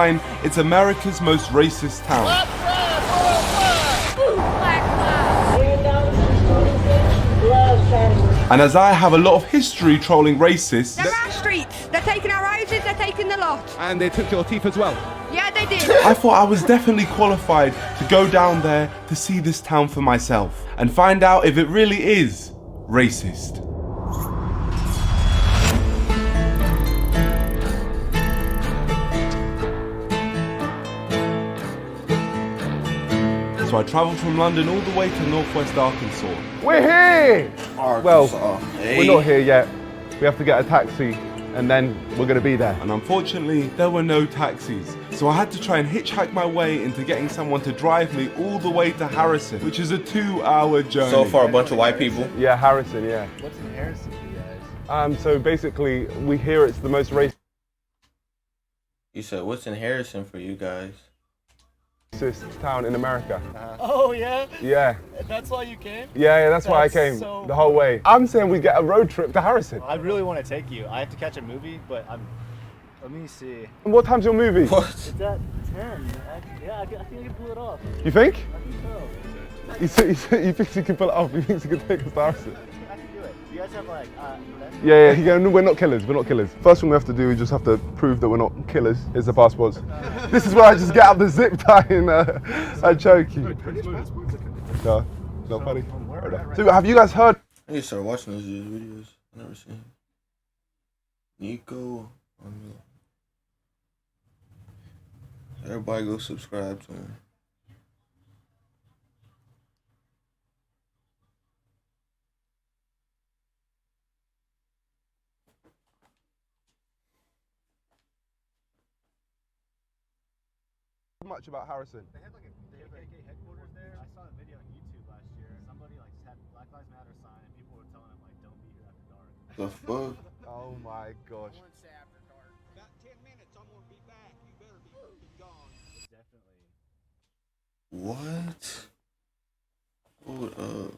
It's America's most racist town. And as I have a lot of history trolling racists... They're our streets, they're taking our houses, they're taking the lot. And they took your teeth as well. Yeah, they did. I thought I was definitely qualified to go down there to see this town for myself and find out if it really is racist. So I travelled from London all the way to northwest Arkansas. We're here! Arkansas. Well, Hey. we're not here yet. We have to get a taxi and then we're gonna be there. And unfortunately, there were no taxis. So I had to try and hitchhike my way into getting someone to drive me all the way to Harrison, which is a 2-hour journey. So far, a bunch of white people. Yeah, Harrison, yeah. What's in Harrison, you guys? So basically, we hear it's the most racist You said, what's in Harrison for you guys? town in America. Oh, yeah? Yeah. That's why you came? Yeah, that's why I That's came so the whole way. I'm saying we get a road trip to Harrison. I really want to take you. I have to catch a movie, but let me see. And what time's your movie? What? It's at 10. I think I can pull it off. You think? I think so. He thinks he can pull it off. He thinks he can take us to Harrison. I can do it. You guys have like, Yeah, we're not killers, we're not killers. First thing we have to do, we just have to prove that we're not killers. Here's the passports. This is where I just get out the zip tie and I choke you. No, not funny. So have you guys heard? I need to start watching those videos. I've never seen Niko, Omilana. Everybody go subscribe to him. Much about Harrison. They had like a JTG headquarters there. I saw a video on YouTube last year. Somebody like had Black Lives Matter sign and people were telling him like, don't be here after dark. The fuck? Oh my gosh. About 10 minutes, I'm gonna be back. You better be fucking gone. Definitely. What? Hold up.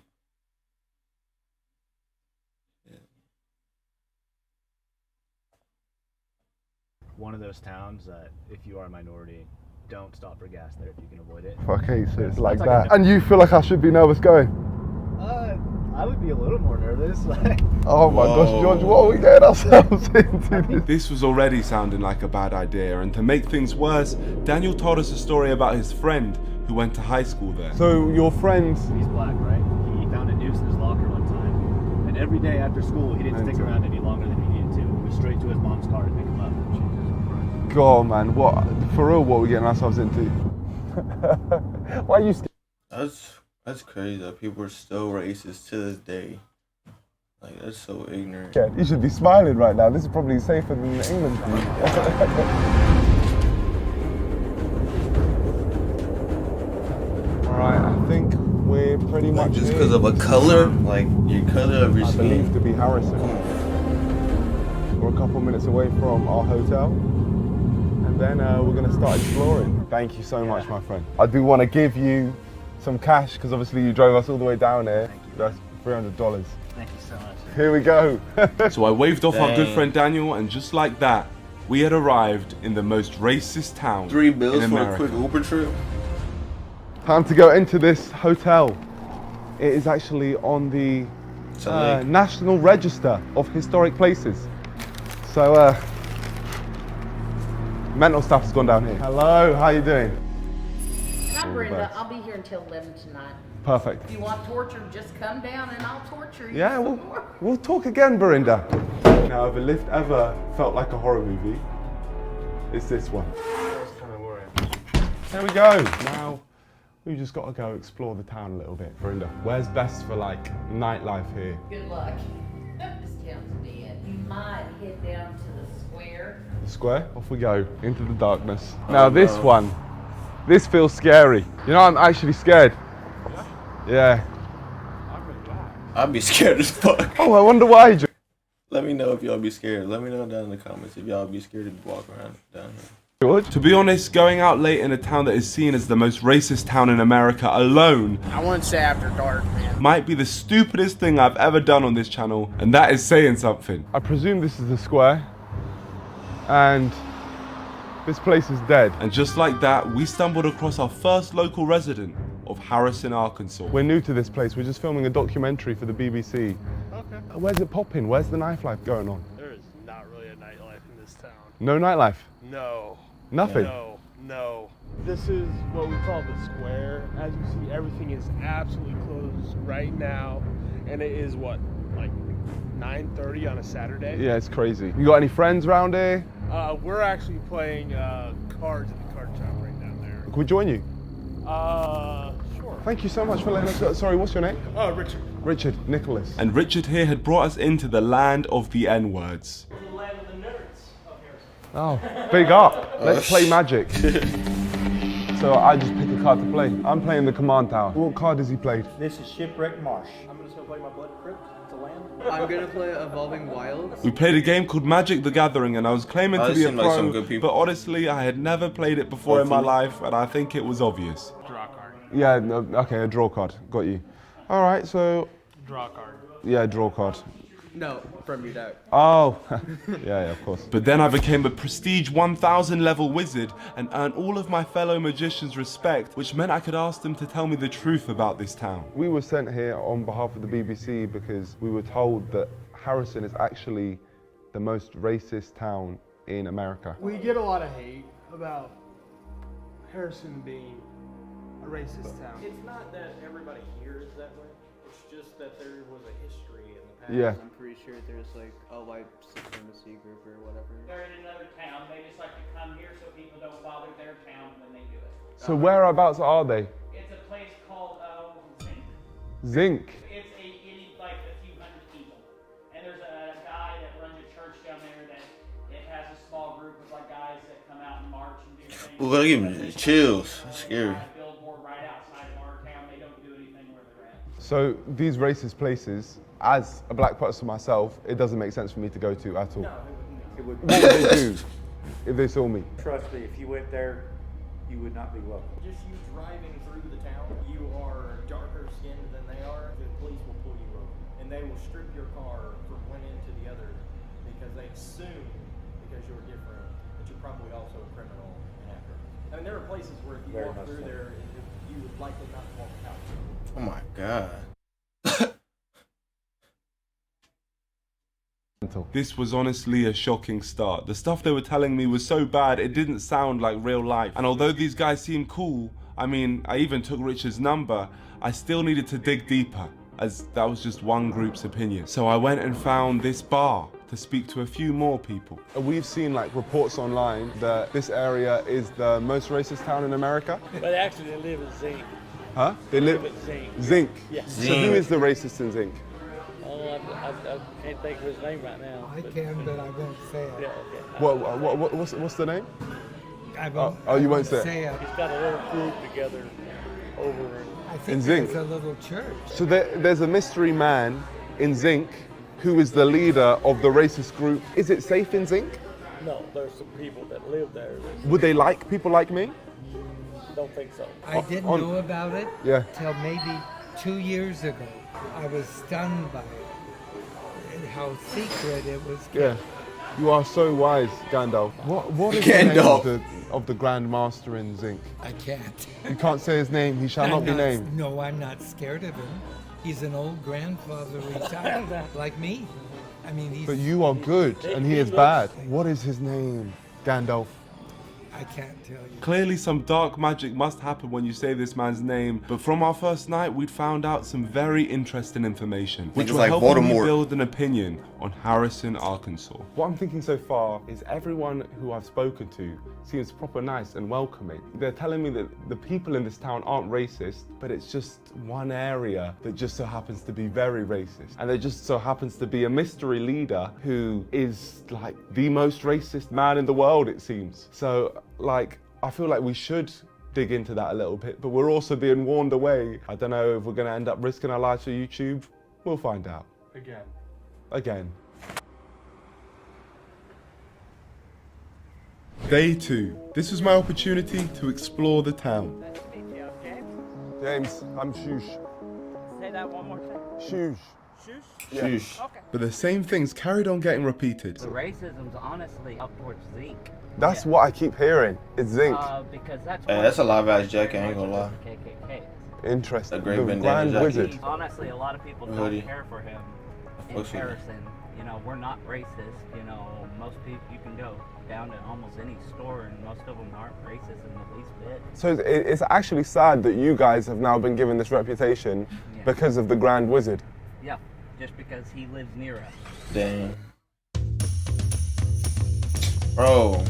One of those towns that if you are a minority, don't stop for gas there if you can avoid it. Okay, so it's like That's that. like a- And you feel like I should be nervous going? I would be a little more nervous. Oh my Whoa. gosh, George, what are we getting ourselves into? This was already sounding like a bad idea, and to make things worse, Daniel told us a story about his friend who went to high school there. So your friends, He's black, right? He found a noose in his locker one time. And every day after school, he didn't stick around any longer than he needed to. He went straight to his mom's car to pick him up. God man, what, for real, what are we getting ourselves into? Why are you scared? That's crazy that people are still racist to this day. Like, that's so ignorant. You should be smiling right now. This is probably safer than England. Alright, I think we're pretty Like, much just here. because of a color, like your color of your I believe skin. to be Harrison. We're a couple minutes away from our hotel, and then we're going to start exploring. Thank you so much, my friend. I do want to give you some cash because obviously you drove us all the way down here. That's $300. Thank you so much. Here we go. So I waved off our good Dang. friend Daniel, and just like that, we had arrived in the most racist town $3 bills in for a America. quick Uber trip. Time to go into this hotel. It is actually on the It's a lake. National Register of Historic Places. So, mental stuff has gone down here. Hello, how you doing? And I'm Brenda. I'll be here until 11 tonight. Perfect. If you want torture, just come down and I'll torture you. Yeah, some more. we'll talk again, Belinda. Now, if a lift ever felt like a horror movie, it's this one. There we go. Now, we just got to go explore the town a little bit. Belinda, where's best for like nightlife here? Good luck. This town's dead. You might head down to the square. The square? Off we go, into the darkness. Now this one, this feels scary. You know, I'm actually scared. Yeah. I'd be scared as fuck. Oh, I wonder why. Let me know if y'all be scared. Let me know down in the comments if y'all be scared to walk around down here. George? To be honest, going out late in a town that is seen as the most racist town in America alone I wouldn't say after dark, man. might be the stupidest thing I've ever done on this channel, and that is saying something. I presume this is the square. And This place is dead. And just like that, we stumbled across our first local resident of Harrison, Arkansas. We're new to this place. We're just filming a documentary for the BBC. Okay. Where's it popping? Where's the nightlife going on? There is not really a nightlife in this town. No nightlife? No. Nothing? No. This is what we call the square. As you see, everything is absolutely closed right now. And it is what, like 9:30 on a Saturday? Yeah, it's crazy. You got any friends around here? We're actually playing cards at the card shop right down there. Can we join you? Sure. Thank you so much for letting us go. Sorry, what's your name? Richard. Richard, Nicholas. And Richard here had brought us into the land of the N-words. The land of the nerds of Harrison. Oh, big up. Let's play Magic. So I just pick a card to play. I'm playing the Command Tower. What card has he played? This is Shipwreck Marsh. I'm just gonna play my Blood Crypt to land. I'm gonna play Evolving Wilds. We played a game called Magic the Gathering and I was claiming to be a seem like some good pro, people. but honestly I had never played it before in my life and I think it was obvious. Draw card. Yeah, no, okay, a draw card. Got you. All right, so, Draw card. yeah, draw card. No, from your deck. Oh, yeah, of course. But then I became a prestige 1000 level wizard and earned all of my fellow magicians' respect, which meant I could ask them to tell me the truth about this town. We were sent here on behalf of the BBC because we were told that Harrison is actually the most racist town in America. We get a lot of hate about Harrison being a racist town. It's not that everybody here is that way. It's just that there was a history in the past. Yeah. I'm pretty sure there's like a white supremacy group or whatever. They're in another town. They just like to come here so people don't bother their town when they do it. So whereabouts are they? It's a place called Zinc. Zinc. It is like a few hundred people, and there's a guy that runs a church down there that it has a small group of like guys that come out and march and do things. Ooh, that'll give me chills. That's scary. Billboard right outside of our town. They don't do anything where they're at. So these racist places, as a black person myself, it doesn't make sense for me to go to at all. It would, What would they do if they saw me? trust me, if you went there, you would not be welcome. Just you driving through the town, you are darker skinned than they are, the police will pull you over. And they will strip your car from one end to the other because they assume, because you're different, that you're probably also a criminal and after. I mean, there are places where if you Very walk much through so. there, you would likely not walk out. Oh my God. This was honestly a shocking start. The stuff they were telling me was so bad it didn't sound like real life. And although these guys seemed cool, I mean, I even took Richard's number, I still needed to dig deeper, as that was just one group's opinion. So I went and found this bar to speak to a few more people. We've seen like reports online that this area is the most racist town in America. But actually, they live in Zinc. Huh? They live at Zinc. Zinc. Yeah. So who is the racist in Zinc? Oh, I can't think of his name right now. I can, but I won't say it. Yeah, okay. What's the name? I won't, Oh, you won't I won't say it. He's got a little group together over I In think Zinc. there's a little church. So there's a mystery man in Zinc who is the leader of the racist group. Is it safe in Zinc? No, there's some people that live there that Would they like people like me? don't think so. I didn't on- know about it Yeah. till maybe 2 years ago. I was stunned by it and how secret it was kept. Yeah. You are so wise, Gandalf. What is the name of the Grand Master in Zinc? I can't. You can't say his name. He shall not be named. No, I'm not scared of him. He's an old grandfather retired, like me. I mean, he's. But you are good and he is bad. What is his name, Gandalf? I can't tell you. Clearly some dark magic must happen when you say this man's name, but from our first night we'd found out some very interesting information, which it's will like help me Voldemort. build an opinion on Harrison, Arkansas. What I'm thinking so far is everyone who I've spoken to seems proper nice and welcoming. They're telling me that the people in this town aren't racist, but it's just one area that just so happens to be very racist. And there just so happens to be a mystery leader who is like the most racist man in the world, it seems. So like, I feel like we should dig into that a little bit, but we're also being warned away. I don't know if we're gonna end up risking our lives for YouTube. We'll find out. Again. Day 2. This was my opportunity to explore the town. James, I'm Shush. Say that one more time. Shush. Sheesh. But the same things carried on getting repeated. The racism's honestly up towards Zeke. That's what I keep hearing. It's zinc. Because that's That's a live ass jacket, I ain't gonna lie. KKK. Interesting. A great The bandana Grand jacket. Wizard. Honestly, a lot of people Hoodie. don't care for him. In What's he- comparison, you know, we're not racist. You know, most people, you can go down to almost any store and most of them aren't racist in the least bit. So it's actually sad that you guys have now been given this reputation because of the Grand Wizard. Yeah, just because he lives near us. Dang. Bro.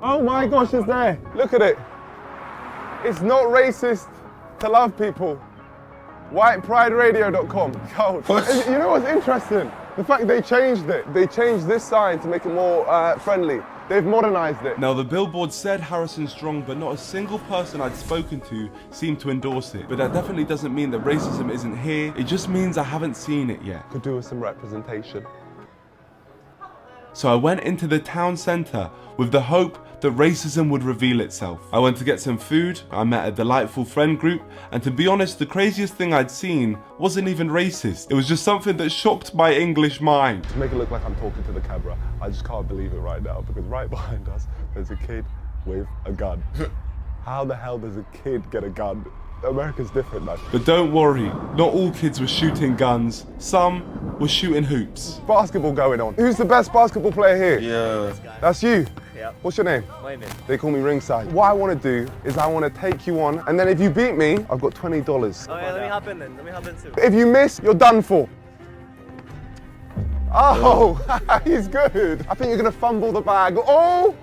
Oh my gosh, it's there. Look at it. It's not racist to love people. WhitePrideRadio.com. Yo, you know what's interesting? The fact they changed it. They changed this sign to make it more friendly. They've modernized it. Now the billboard said Harrison Strong, but not a single person I'd spoken to seemed to endorse it. But that definitely doesn't mean that racism isn't here. It just means I haven't seen it yet. Could do with some representation. So I went into the town centre with the hope that racism would reveal itself. I went to get some food, I met a delightful friend group, and to be honest, the craziest thing I'd seen wasn't even racist. It was just something that shocked my English mind. To make it look like I'm talking to the camera, I just can't believe it right now because right behind us, there's a kid with a gun. How the hell does a kid get a gun? America's different, man. But don't worry, not all kids were shooting guns. Some were shooting hoops. Basketball going on. Who's the best basketball player here? Yeah. That's you? Yep. What's your name? Layman. They call me Ringside. What I want to do is I want to take you on, and then if you beat me, I've got $20. Oh yeah, let me hop in then. Let me hop in too. If you miss, you're done for. Oh, he's good. I think you're going to fumble the bag. Oh!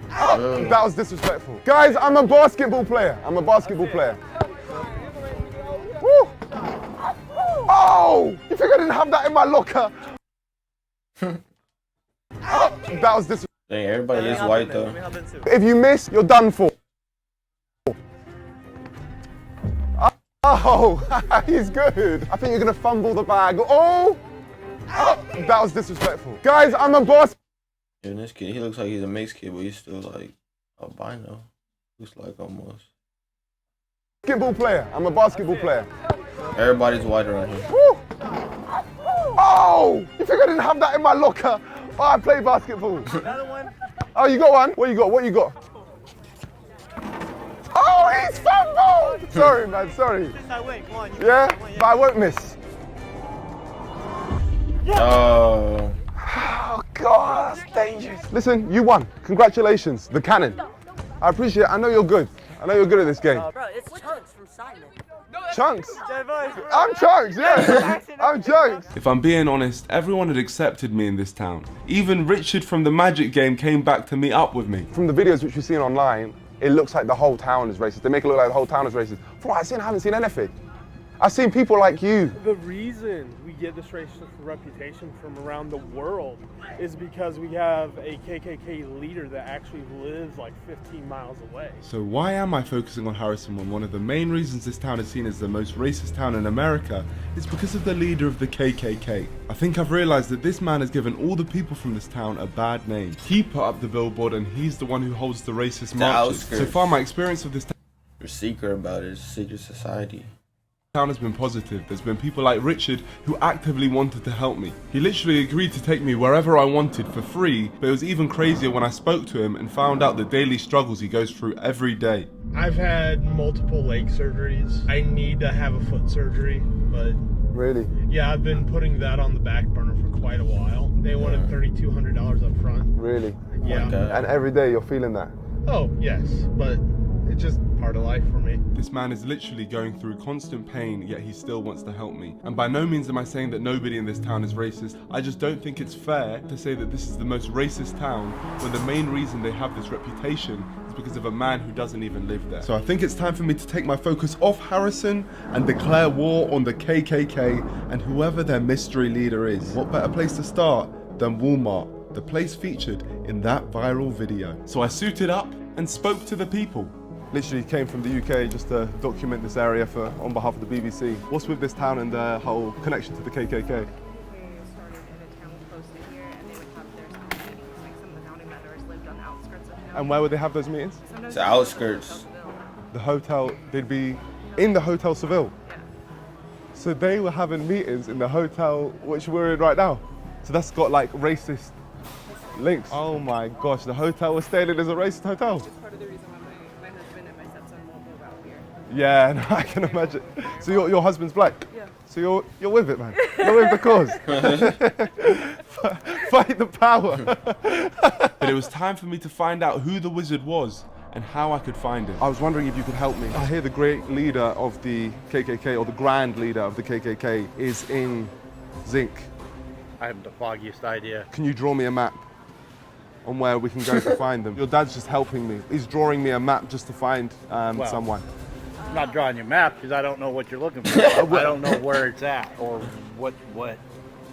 That was disrespectful. Guys, I'm a basketball player. I'm a basketball player. Woo! Oh! You think I didn't have that in my locker? That was disrespectful. Dang, everybody is white though. If you miss, you're done for. Oh, he's good. I think you're going to fumble the bag. Oh! That was disrespectful. Guys, I'm a basketball. And this kid, he looks like he's a mixed kid, but he's still like albino. Looks like almost. Basketball player. I'm a basketball player. Everybody's white around here. Woo! Oh! You think I didn't have that in my locker? Oh, I play basketball. Another one. Oh, you got one? What you got? What you got? Oh, he's fumbled! Sorry, man, sorry. I win. Come on. Yeah? But I won't miss. Oh. Oh, God, that's dangerous. Listen, you won. Congratulations. The cannon. I appreciate it. I know you're good. I know you're good at this game. Bro, it's Chunks from Simon. Chunks? I'm Chunks, yeah. I'm Chunks. If I'm being honest, everyone had accepted me in this town. Even Richard from the Magic game came back to meet up with me. From the videos which we've seen online, it looks like the whole town is racist. They make it look like the whole town is racist. From what I've seen, I haven't seen anything. I've seen people like you. The reason we get this racist reputation from around the world is because we have a KKK leader that actually lives like 15 miles away. So why am I focusing on Harrison when one of the main reasons this town is seen as the most racist town in America is because of the leader of the KKK? I think I've realized that this man has given all the people from this town a bad name. He put up the billboard and he's the one who holds the racist marches. So far my experience of this town You're secret about it. It's a secret society. town has been positive. There's been people like Richard who actively wanted to help me. He literally agreed to take me wherever I wanted for free, but it was even crazier when I spoke to him and found out the daily struggles he goes through every day. I've had multiple leg surgeries. I need to have a foot surgery, but Really? yeah, I've been putting that on the back burner for quite a while. They wanted $3,200 up front. Really? Yeah. And every day you're feeling that? Oh, yes, but it's just part of life for me. This man is literally going through constant pain, yet he still wants to help me. And by no means am I saying that nobody in this town is racist. I just don't think it's fair to say that this is the most racist town when the main reason they have this reputation is because of a man who doesn't even live there. So I think it's time for me to take my focus off Harrison and declare war on the KKK and whoever their mystery leader is. What better place to start than Walmart, the place featured in that viral video. So I suited up and spoke to the people. Literally came from the UK just to document this area on behalf of the BBC. What's with this town and the whole connection to the KKK? They started in a town close to here, and they would have their meetings. Like some of the founding members lived on the outskirts of town. And where would they have those meetings? Sometimes It's the outskirts. The hotel, they'd be in the Hotel Seville. Yeah. So they were having meetings in the hotel which we're in right now. So that's got like racist links. Oh my gosh, the hotel we're staying in is a racist hotel. It's part of the reason why my husband and my stepson won't move out here. Yeah, no, I can imagine. So your husband's black? Yeah. So you're with it, man. You're with the cause. Fight the power. But it was time for me to find out who the wizard was and how I could find him. I was wondering if you could help me. I hear the great leader of the KKK, or the grand leader of the KKK, is in Zinc. I have the foggiest idea. Can you draw me a map on where we can go to find them? Your dad's just helping me. He's drawing me a map just to find someone. I'm not drawing you a map because I don't know what you're looking for. I don't know where it's at or what.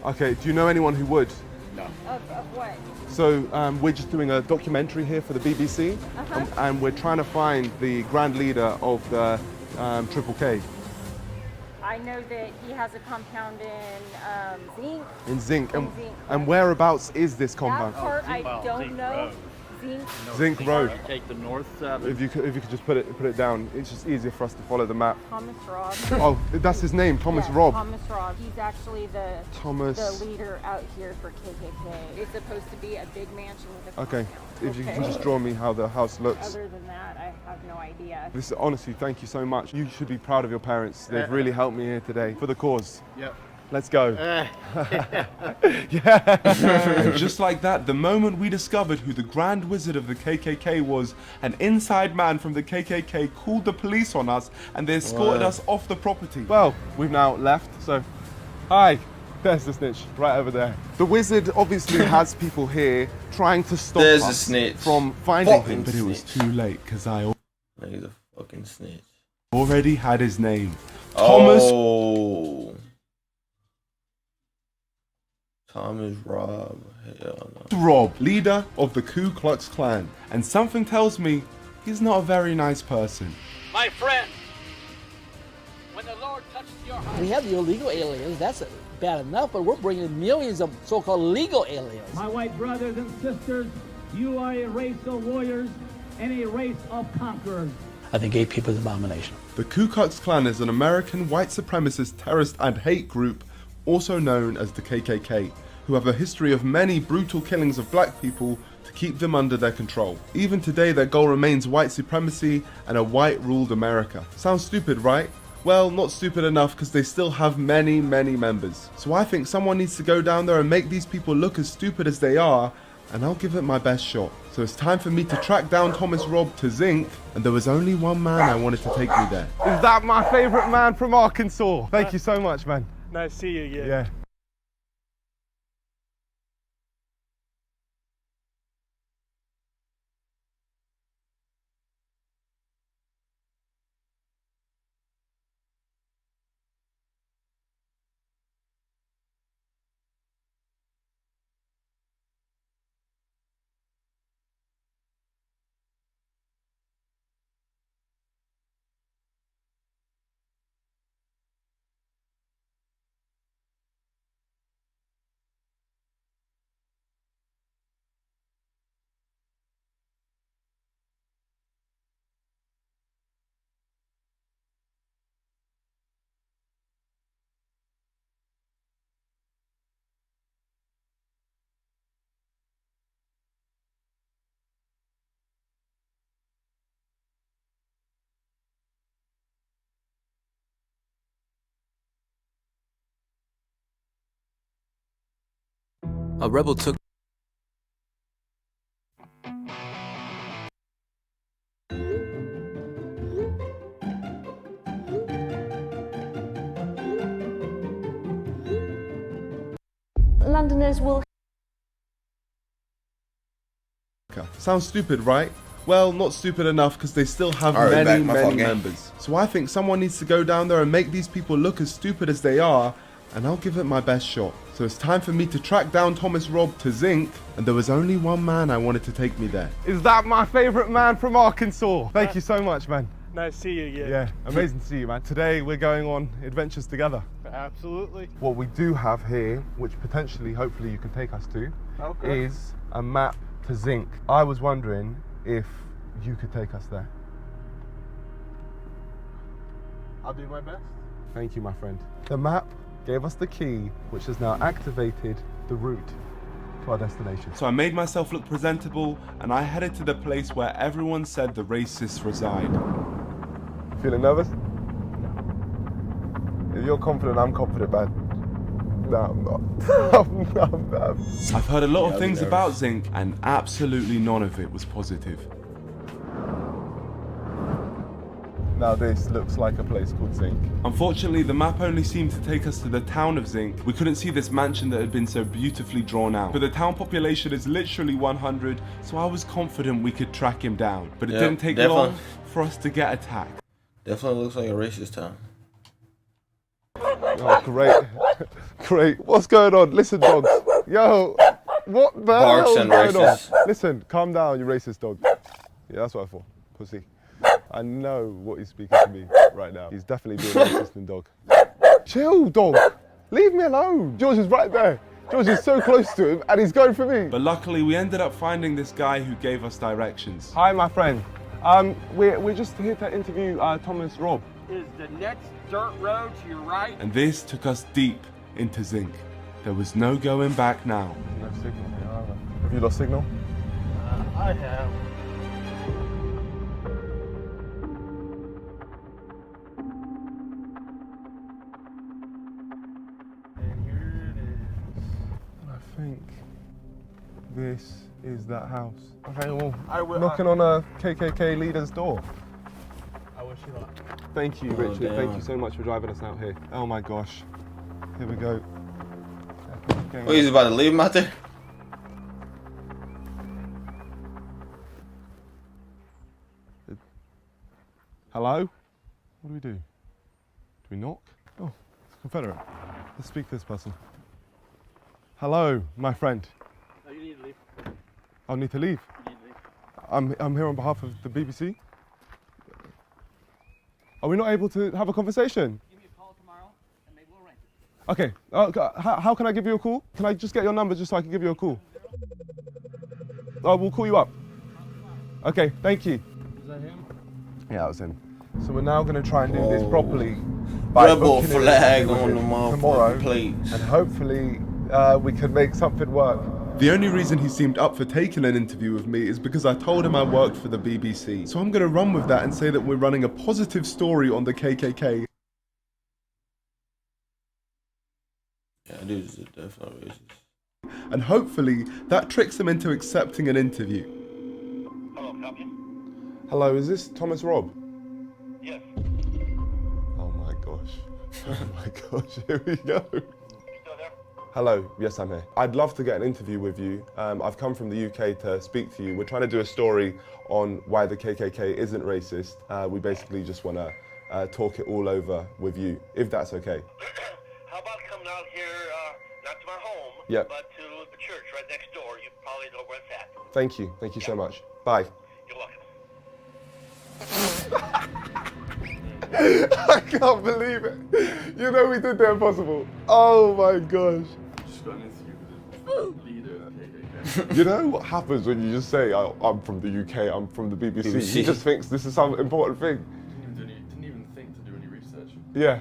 Okay, do you know anyone who would? No. Of what? So we're just doing a documentary here for the BBC, and we're trying to find the grand leader of the Triple K. I know that he has a compound in Zinc. In Zinc. In Zinc. And whereabouts is this compound? That part I don't know. Zinc Road. Take the north side. If you could just put it down, it's just easier for us to follow the map. Thomas Robb. Oh, that's his name, Thomas Yeah, Robb. Thomas Robb. He's actually the leader out here for KKK. It's supposed to be a big mansion with a Okay, compound. if you can just draw me how the house looks. Other than that, I have no idea. This honestly, thank you so much. You should be proud of your parents. They've really helped me here today for the cause. Yep. Let's go. And just like that, the moment we discovered who the Grand Wizard of the KKK was, an inside man from the KKK called the police on us and they escorted us off the property. Well, we've now left, so hi. There's the snitch, right over there. The wizard obviously has people here trying to stop There's a us snitch. from finding Fucking him. But it was too late because I He's a fucking snitch. already had his name. Thomas Robb. Hell no. Robb, leader of the Ku Klux Klan. And something tells me he's not a very nice person. My friend, when the Lord touched your heart. We have the illegal aliens, that's bad enough, but we're bringing millions of so-called legal aliens. My white brothers and sisters, you are a race of warriors and a race of conquerors. I think gay people is an abomination. The Ku Klux Klan is an American white supremacist terrorist and hate group, also known as the KKK, who have a history of many brutal killings of black people to keep them under their control. Even today, their goal remains white supremacy and a white-ruled America. Sounds stupid, right? Well, not stupid enough because they still have many, many members. So I think someone needs to go down there and make these people look as stupid as they are, and I'll give it my best shot. So it's time for me to track down Thomas Robb to Zinc, and there was only one man I wanted to take me there. Is that my favorite man from Arkansas? Thank you so much, man. Nice to see you again. Yeah. A rebel took Londoners will. Sounds stupid, right? Well, not stupid enough because they still have Alright, many, back, my fault, many gang. members. So I think someone needs to go down there and make these people look as stupid as they are, and I'll give it my best shot. So it's time for me to track down Thomas Robb to Zinc, and there was only one man I wanted to take me there. Is that my favorite man from Arkansas? Thank you so much, man. Nice to see you again. Yeah, amazing to see you, man. Today we're going on adventures together. Absolutely. What we do have here, which potentially, hopefully you can take us to, is a map to Zinc. I was wondering if you could take us there. I'll do my best. Thank you, my friend. The map gave us the key, which has now activated the route to our destination. So I made myself look presentable and I headed to the place where everyone said the racists reside. Feeling nervous? If you're confident, I'm confident, man. No, I'm not. I'm I've heard a lot of things about Zinc and absolutely none of it was positive. Now this looks like a place called Zinc. Unfortunately, the map only seemed to take us to the town of Zinc. We couldn't see this mansion that had been so beautifully drawn out. But the town population is literally 100, so I was confident we could track him down. But it didn't take long for us to get attacked. Definitely looks like a racist town. Oh, great. Great. What's going on? Listen, dogs. Yo, what the Barks hell is and going racist. on? Listen, calm down, you racist dog. Yeah, that's what I thought. Pussy. I know what he's speaking to me right now. He's definitely being a racist dog. Chill, dog. Leave me alone. George is right there. George is so close to him and he's going for me. But luckily, we ended up finding this guy who gave us directions. Hi, my friend. We're just here to interview Thomas Robb. Is the next dirt road to your right? And this took us deep into Zinc. There was no going back now. No signal here either. Have you lost signal? I have. And here it is. And I think this is that house. Okay, well, knocking on a KKK leader's door. I wish you luck. Thank you, Richard. Thank you so much for driving us out here. Oh my gosh. Here we go. Oh, he's about to leave him out there? Hello? What do we do? Do we knock? Oh, it's Confederate. Let's speak to this person. Hello, my friend. No, you need to leave. I'll need to leave. You need to leave. I'm here on behalf of the BBC. Are we not able to have a conversation? Give me a call tomorrow and maybe we'll arrange it. Okay. How can I give you a call? Can I just get your number just so I can give you a call? We'll call you up. Okay, thank you. Is that him? Yeah, that was him. So we're now going to try and do this properly by Rebel booking flag in on the tomorrow, motherfucking plates. and hopefully we can make something work. The only reason he seemed up for taking an interview with me is because I told him I worked for the BBC. So I'm going to run with that and say that we're running a positive story on the KKK. Yeah, dude is definitely racist. And hopefully that tricks him into accepting an interview. Hello, copy? Hello, is this Thomas Robb? Yes. Oh my gosh. Oh my gosh, here we go. Hello, yes, I'm here. I'd love to get an interview with you. I've come from the UK to speak to you. We're trying to do a story on why the KKK isn't racist. We basically just want to talk it all over with you, if that's okay. How about coming out here, not to my home, Yep. but to the church right next door? You probably know where it's at. Thank you so much. Bye. You're welcome. I can't believe it. You know we did the impossible. Oh my gosh. You know what happens when you just say, I'm from the UK, I'm from the BBC. He just thinks this is some important thing. Didn't even think to do any research. Yeah.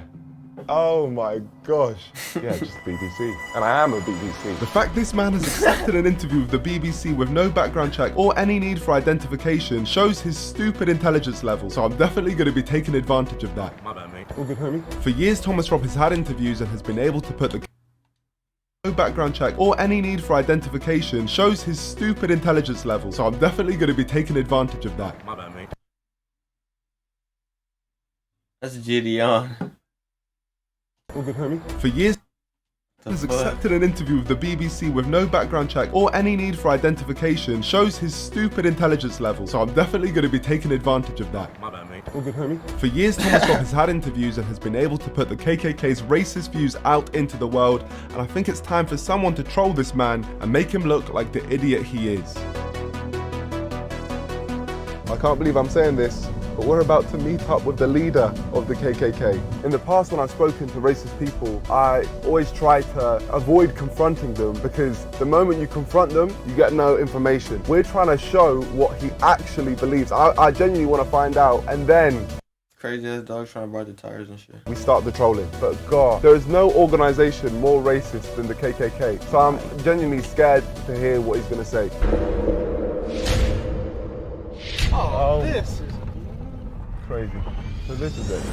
Oh my gosh. Yeah, just BBC. And I am a BBC. The fact this man has accepted an interview with the BBC with no background check or any need for identification shows his stupid intelligence level. So I'm definitely going to be taking advantage of that. My bad, mate. All good, homie. For years, Thomas Robb has had interviews and has been able to put the no background check or any need for identification shows his stupid intelligence level. So I'm definitely going to be taking advantage of that. My bad, mate. That's Gideon. All good, homie. For years, has accepted an interview with the BBC with no background check or any need for identification shows his stupid intelligence level. So I'm definitely going to be taking advantage of that. My bad, mate. All good, homie. For years, Thomas Robb has had interviews and has been able to put the KKK's racist views out into the world, and I think it's time for someone to troll this man and make him look like the idiot he is. I can't believe I'm saying this, but we're about to meet up with the leader of the KKK. In the past, when I've spoken to racist people, I always try to avoid confronting them because the moment you confront them, you get no information. We're trying to show what he actually believes. I genuinely want to find out, and then crazy ass dogs trying to bite the tires and shit. We start the trolling. But God, there is no organization more racist than the KKK. So I'm genuinely scared to hear what he's gonna say. Oh, this is crazy. So this is it.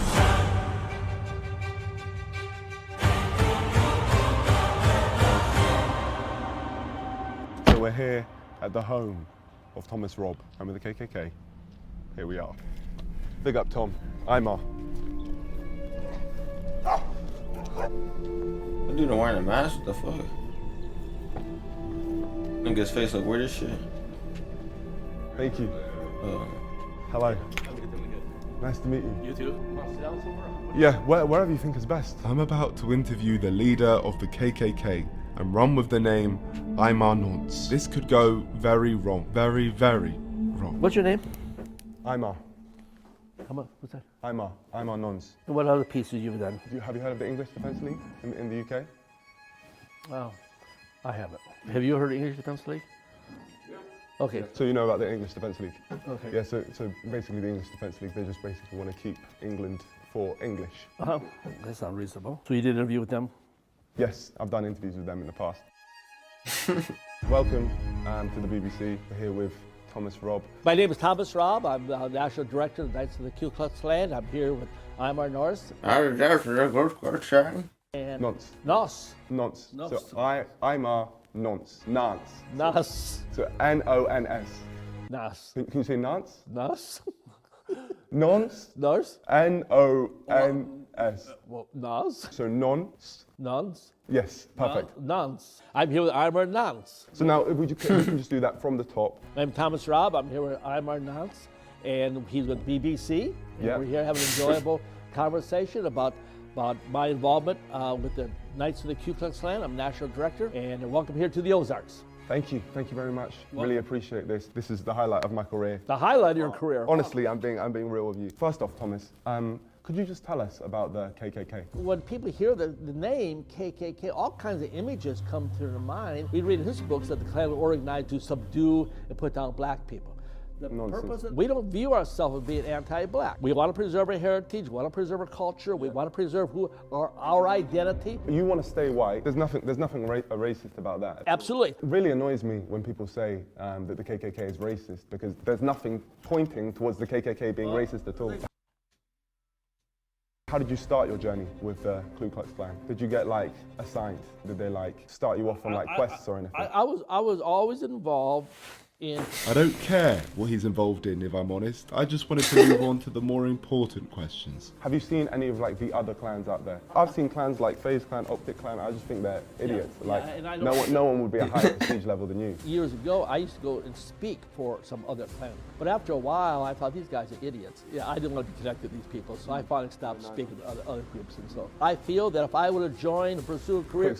So we're here at the home of Thomas Robb, home of the KKK. Here we are. Big up, Tom. Imar. That dude don't wearing a mask? What the fuck? Nigga's face look weird as shit. Thank you. Hello. Nice to meet you. You too. Want to sit down somewhere? Yeah, wherever you think is best. I'm about to interview the leader of the KKK and run with the name Imar Nonce. This could go very wrong. Very, very wrong. What's your name? Imar. What's that? Imar Nonce. And what other pieces you've done? Have you heard of the English Defence League in the UK? Oh, I haven't. Have you heard of English Defence League? Okay. So you know about the English Defence League? Okay. Yeah, so basically the English Defence League, they just basically want to keep England for English. That sounds reasonable. So you did an interview with them? Yes, I've done interviews with them in the past. Welcome to the BBC. We're here with Thomas Robb. My name is Thomas Robb. I'm the National Director of the Knights of the Ku Klux Klan. I'm here with Imar Nonce. And Nonce. Nonce. Nonce. Nonce. So Imar Nonce. Nance. Nonce. So N-O-N-S. Nonce. Can you say Nance? Nonce. Nonce. Nonce. N-O-N-S. Well, Nonce. So nonce. Nonce. Yes, perfect. Nonce. I'm here with Imar Nonce. So now, if we can just do that from the top. I'm Thomas Robb. I'm here with Imar Nonce, and he's with BBC. And Yeah. We're here having an enjoyable conversation about my involvement with the Knights of the Ku Klux Klan. I'm National Director, and welcome here to the Ozarks. Thank you very much. Really appreciate this. This is the highlight of my career. The highlight of your career. Honestly, I'm being real with you. First off, Thomas, could you just tell us about the KKK? When people hear the name KKK, all kinds of images come to their mind. We read in his books that the Klan was organized to subdue and put down black people. The purpose we don't view ourselves as being anti-black. We want to preserve our heritage. We want to preserve our culture. We want to preserve our identity. You want to stay white. There's nothing racist about that. Absolutely. It really annoys me when people say that the KKK is racist, because there's nothing pointing towards the KKK being racist at all. How did you start your journey with the Ku Klux Klan? Did you get assigned? Did they start you off on quests or anything? I was always involved in. I don't care what he's involved in, if I'm honest. I just wanted to move on to the more important questions. Have you seen any of the other clans out there? I've seen clans like FaZe Clan, Optic Clan. I just think they're idiots. No one would be at higher prestige level than you. Years ago, I used to go and speak for some other clan. But after a while, I thought these guys are idiots. Yeah, I didn't want to be connected to these people, so I finally stopped speaking to other groups. And so I feel that if I would have joined and pursued a career,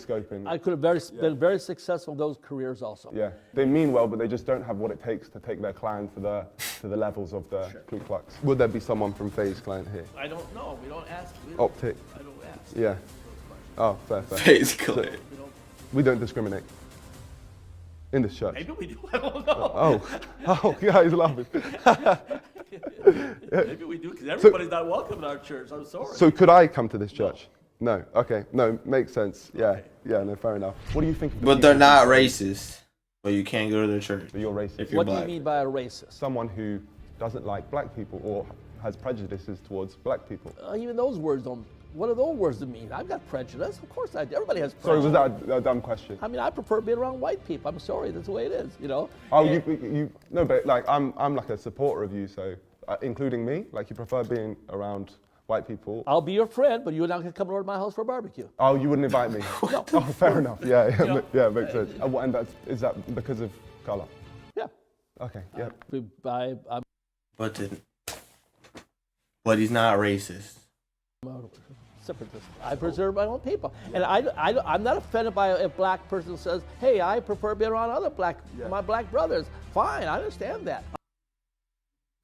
I could have been very successful in those careers also. Yeah, they mean well, but they just don't have what it takes to take their clan to the levels of the Ku Klux. Would there be someone from FaZe Clan here? I don't know. We don't ask. Optic. I don't ask. Yeah. Oh, fair. FaZe Clan. We don't discriminate in this church. Maybe we do. I don't know. Oh, yeah, he's laughing. Maybe we do, because everybody's not welcome in our church. I'm sorry. So could I come to this church? No. Okay. No, makes sense. Yeah. Okay. Yeah. No, fair enough. What do you think of But they're not racist. But you can't go to their church. But you're racist. If you're What black. do you mean by a racist? Someone who doesn't like black people or has prejudices towards black people. Even those words don't. What do those words mean? I've got prejudice. Of course I do. Everybody has prejudice. Sorry, was that a dumb question? I mean, I prefer being around white people. I'm sorry, that's the way it is, you know? Oh, no, but I'm a supporter of you, so including me, you prefer being around white people. I'll be your friend, but you're not going to come over to my house for a barbecue. Oh, you wouldn't invite me? No. Oh, fair enough. Yeah, makes sense. And is that because of color? Yeah. Okay, yeah. But he's not racist. Separatist. I preserve my own people. And I'm not offended by if a black person says, hey, I prefer being around my black brothers. Fine, I understand that.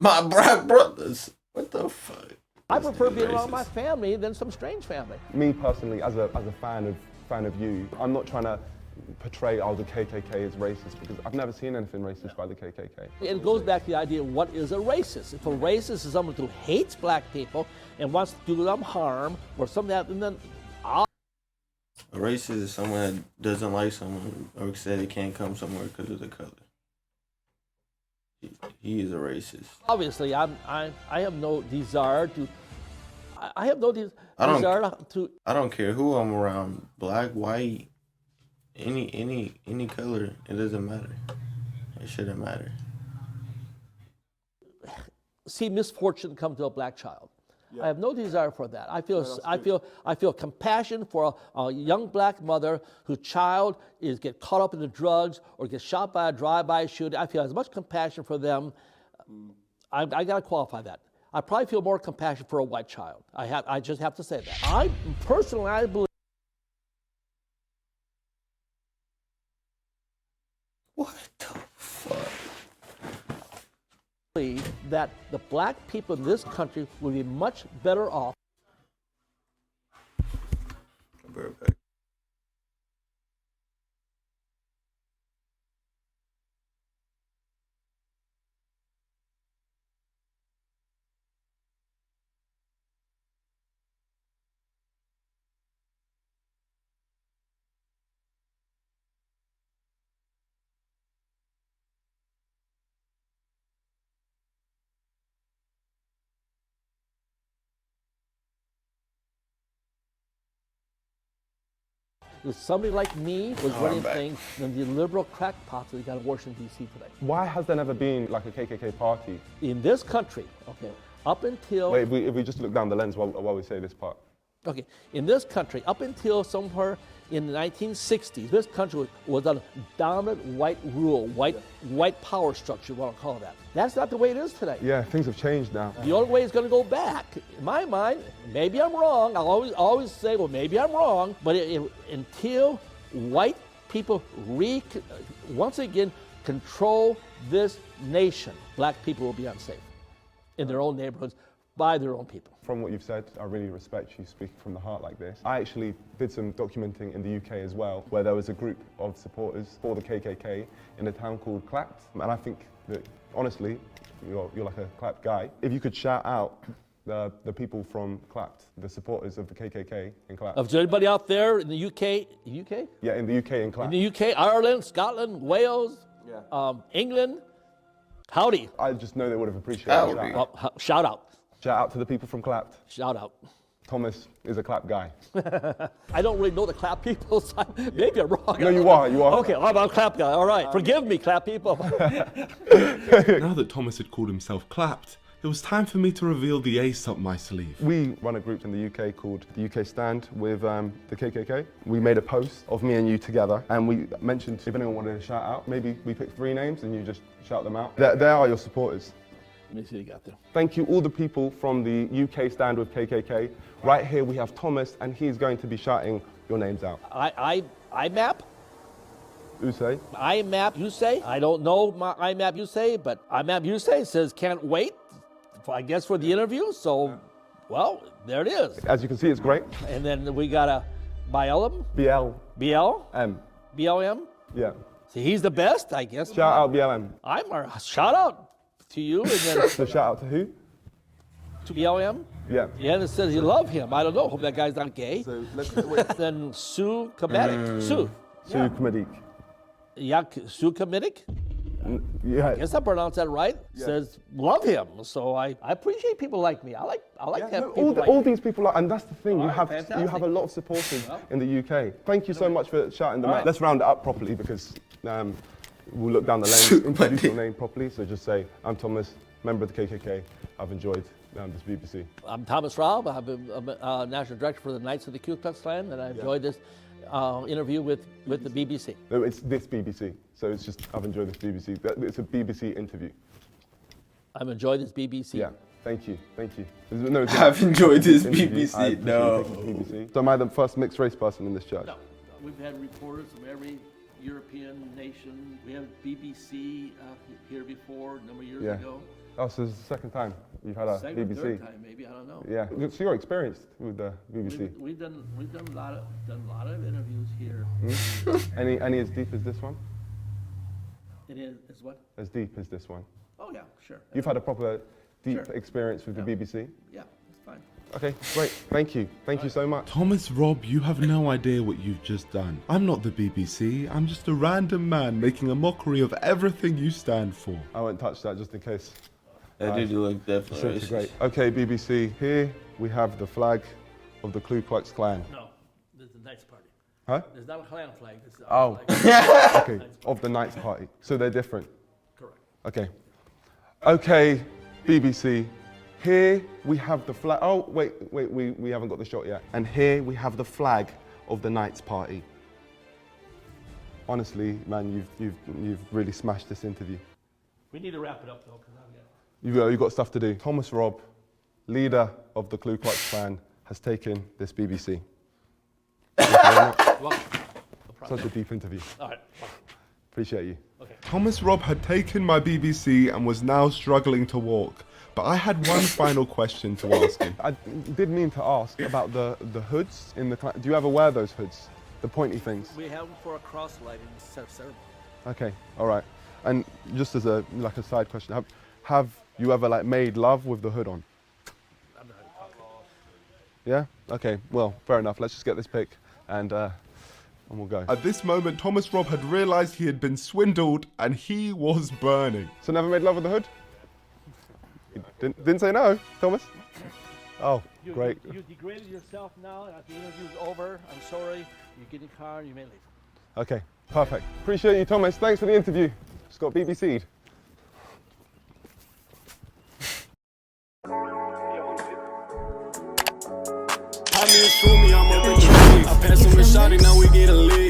My black brothers? What the fuck? I prefer being around my family than some strange family. Me personally, as a fan of you, I'm not trying to portray, oh, the KKK is racist, because I've never seen anything racist by the KKK. It goes back to the idea of what is a racist. If a racist is someone who hates black people and wants to do them harm or something like that, and then A racist is someone that doesn't like someone or said they can't come somewhere because of the color. He is a racist. Obviously, I have no desire to. I have no desire to. I don't care who I'm around, black, white, any color. It doesn't matter. It shouldn't matter. See misfortune come to a black child. I have no desire for that. I feel compassion for a young black mother whose child get caught up in the drugs or gets shot by a drive-by shooting. I feel as much compassion for them. I got to qualify that. I probably feel more compassion for a white child. I just have to say that. I believe. What the fuck? That the black people in this country would be much better off. I'll be right back. If somebody like me was running things, then the liberal crackpots that got in Washington, D.C. today. Why has there never been like a KKK party? In this country, okay, up until... Wait, if we just look down the lens while we say this part. Okay, in this country, up until somewhere in the 1960s, this country was a dominant white rule, white power structure, what I'll call that. That's not the way it is today. Yeah, things have changed now. The only way it's going to go back, in my mind, maybe I'm wrong, I'll always say, well, maybe I'm wrong, but until white people once again control this nation, black people will be unsafe in their own neighborhoods by their own people. From what you've said, I really respect you speaking from the heart like this. I actually did some documenting in the UK as well, where there was a group of supporters for the KKK in a town called Clapt. And I think that, honestly, you're like a Clapt guy. If you could shout out the people from Clapt, the supporters of the KKK in Clapt. If there's anybody out there in the UK? Yeah, in the UK in Clapt. In the UK, Ireland, Scotland, Wales, England, howdy. I just know they would have appreciated it. Shout out. Shout out to the people from Clapt. Shout out. Thomas is a Clapt guy. I don't really know the Clapt people, so maybe I'm wrong. No, you are. Okay, I'm a Clapt guy. All right, forgive me, Clapt people. Now that Thomas had called himself Clapt, it was time for me to reveal the ace up my sleeve. We run a group in the UK called the UK Stand with the KKK. We made a post of me and you together, and we mentioned if anyone wanted to shout out, maybe we picked 3 names and you just shout them out. They are your supporters. Let me see what you got there. Thank you all the people from the UK Stand with KKK. Right here we have Thomas, and he's going to be shouting your names out. IMAP? You say? IMAP, you say? I don't know my IMAP, you say, but IMAP, you say says can't wait, I guess, for the interview. So, well, there it is. As you can see, it's great. And then we got a BLM? BLM. BLM? Yeah. See, he's the best, I guess. Shout out BLM. Shout out to you. And then so shout out to who? To BLM? Yeah. Yeah, and it says you love him. I don't know. Hope that guy's not gay. So then Sue Kamidik. Sue Kamidik. Yeah, Sue Kamidik? Yeah. I guess I pronounced that right. Yeah. Says love him. So I appreciate people like me. I like people all these people and that's the thing. You have a lot of supporters in the UK. Thank you so much for shouting them out. Let's round it up properly because we'll look down the lens, introduce your name properly. So just say, I'm Thomas, member of the KKK. I've enjoyed this BBC. I'm Thomas Raub. I'm a national director for the Knights of the Ku Klux Klan, and I enjoyed this interview with the BBC. No, it's this BBC. So it's just, I've enjoyed this BBC. It's a BBC interview. I've enjoyed this BBC. Yeah. Thank you. No, I've enjoyed this BBC. No. BBC. So am I the first mixed race person in this church? No. We've had reporters from every European nation. We had BBC here before, a number of years ago. Oh, so this is the second time you've had a Second, BBC. third time, maybe, I don't know. Yeah. So you're experienced with the BBC. We've done a lot of interviews here. Any as deep as this one? It is what? As deep as this one? Oh yeah, sure. You've had a proper deep Sure. experience with the BBC? Yeah, it's fine. Okay, great. Thank you. Thank you so much. Thomas Rob, you have no idea what you've just done. I'm not the BBC. I'm just a random man making a mockery of everything you stand for. I won't touch that just in case. That did look definitely racist. Great. Okay, BBC. Here we have the flag of the Ku Klux Klan. No, this is the Knights Party. Huh? There's not a Klan flag. This is Oh. flag. Okay. Of the Knights Party. So they're different. Correct. Okay. Okay, BBC. Here we have the flag. Oh, wait, we haven't got the shot yet. And here we have the flag of the Knights Party. Honestly, man, you've really smashed this interview. We need to wrap it up though, because I've got. You've got stuff to do. Thomas Robb, leader of the Ku Klux Klan, has taken this BBC. Thank you very much. Welcome. No Such a deep interview. All right. Appreciate you. Okay. Thomas Robb had taken my BBC and was now struggling to walk. But I had one final question to ask him. I did mean to ask about the hoods in the Klan. Do you ever wear those hoods? The pointy things? We have them for a cross-lighting ceremony. Okay, all right. And just as a side question, have you ever made love with the hood on? I'm not talking. Yeah? Okay, well, fair enough. Let's just get this pic and we'll go. At this moment, Thomas Robb had realised he had been swindled and he was burning. So never made love with the hood? Didn't say no, Thomas? Oh, great. You degraded yourself now. The interview's over. I'm sorry. You get in the car and you may leave. Okay, perfect. Appreciate you, Thomas. Thanks for the interview. Just got BBC'd. I pass him a shotty, now we get a lead.